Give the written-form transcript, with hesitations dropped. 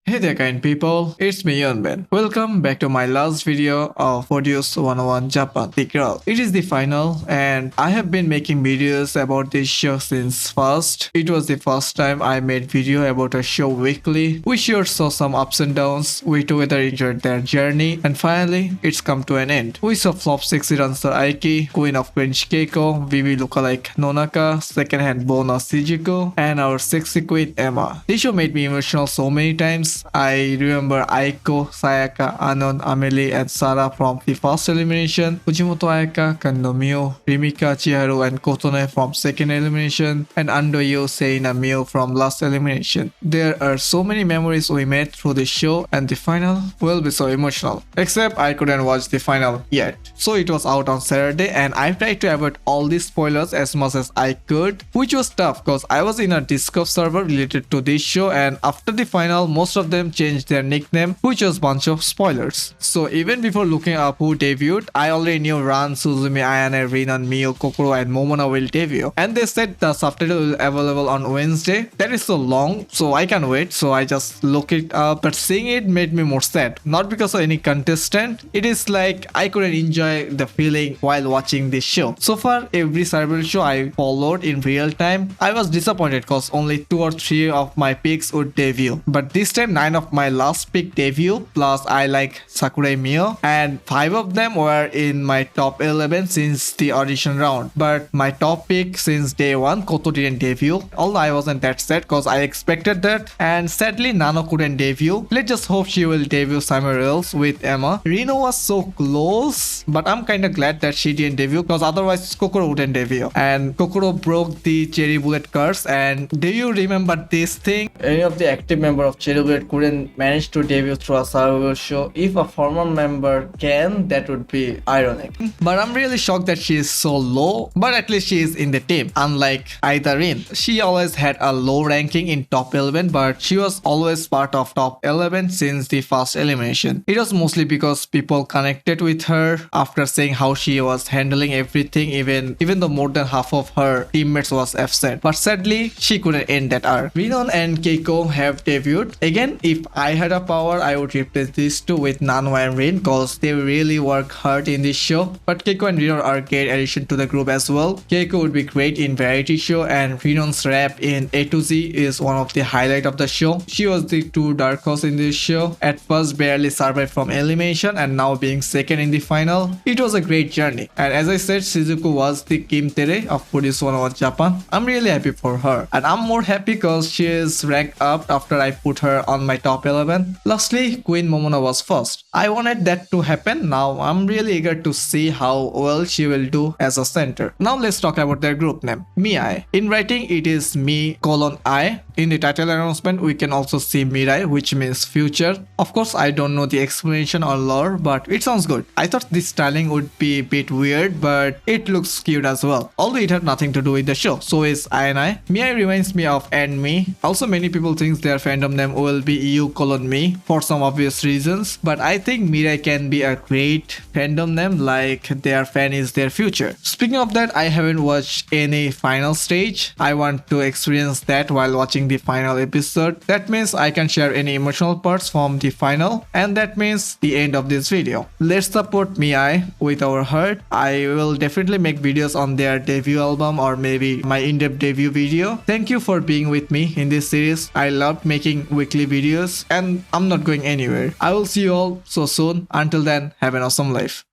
Hey there kind people, it's me Eunbin. Welcome back to my last video of Produce 101 Japan, the girl. It is the final and I have been making videos about this show since first. It was the first time I made video about a show weekly. We sure saw some ups and downs, we together enjoyed their journey and finally it's come to an end. We saw flop sexy dancer Aiki, queen of cringe Keiko, VV lookalike Nonaka, second hand bonus Shijuku, and our sexy queen Emma. This show made me emotional so many times. I remember Aiko, Sayaka, Anon, Amelie, and Sarah from the first elimination, Fujimoto Ayaka, Kando Mio, Rimika, Chiharu, and Kotone from second elimination, and Andoyo, Seina, Mio from last elimination. There are so many memories we made through the show, and the final will be so emotional. Except I couldn't watch the final yet. So it was out on Saturday, and I tried to avoid all these spoilers as much as I could, which was tough because I was in a Discord server related to this show, and after the final, most of them changed their nickname, which was bunch of spoilers. So even before looking up who debuted, I already knew Ran, Suzumi, Ayane, Rinan, Mio, Kokoro, and Momona will debut. And they said the subtitle will be available on Wednesday. That is so long, so I can't wait. So I just look it up, but seeing it made me more sad. Not because of any contestant. It is like I couldn't enjoy the feeling while watching this show. So far, every survival show I followed in real time, I was disappointed because only 2 or 3 of my picks would debut. But this time 9 of my last pick debut, plus I like Sakurai Mio, and 5 of them were in my top 11 since the audition round. But my top pick since day 1, Koto didn't debut, although I wasn't that sad because I expected that, and sadly Nano couldn't debut. Let's just hope she will debut somewhere else with Emma. Rino was so close, but I'm kinda glad that she didn't debut because otherwise Kokoro wouldn't debut. And Kokoro broke the Cherry Bullet curse, and do you remember this thing? Any of the active member of Cherry Bullet couldn't manage to debut through a survival show. If a former member can, that would be ironic. But I'm really shocked that she is so low, but at least she is in the team, unlike Aidarin. She always had a low ranking in top 11, but she was always part of top 11 since the first elimination. It was mostly because people connected with her after seeing how she was handling everything, even though more than half of her teammates was absent. But sadly, she couldn't end that arc. Rinon and Keiko have debuted. Again, if I had a power, I would replace these two with Nano and Rin because they really work hard in this show. But Keiko and Rinon are great addition to the group as well. Keiko would be great in variety show, and Rinon's rap in A to Z is one of the highlight of the show. She was the true dark horse in this show. At first barely survived from elimination and now being second in the final. It was a great journey. And as I said, Shizuku was the Kim Tere of Produce 101 Japan. I'm really happy for her. And I'm more happy because she is ranked up after I put her on my top 11. Lastly, Queen Momona was first. I wanted that to happen. Now I'm really eager to see how well she will do as a center. Now let's talk about their group name, Mi-I. In writing, it is Mi:'I. In the title announcement, we can also see Mirai, which means future. Of course, I don't know the explanation or lore, but it sounds good. I thought this styling would be a bit weird, but it looks cute as well. Although it had nothing to do with the show. So is I. Mi-I reminds me of and me. Also, many people think their fandom name will be EU:me for some obvious reasons, but I think Mirai can be a great fandom name, like their fan is their future. Speaking of that, I haven't watched any final stage. I want to experience that while watching the final episode. That means I can share any emotional parts from the final, and that means the end of this video. Let's support Mi-I with our heart. I will definitely make videos on their debut album or maybe my in-depth debut video. Thank you for being with me in this series. I loved making weekly videos and I'm not going anywhere. I will see you all so soon. Until then, have an awesome life.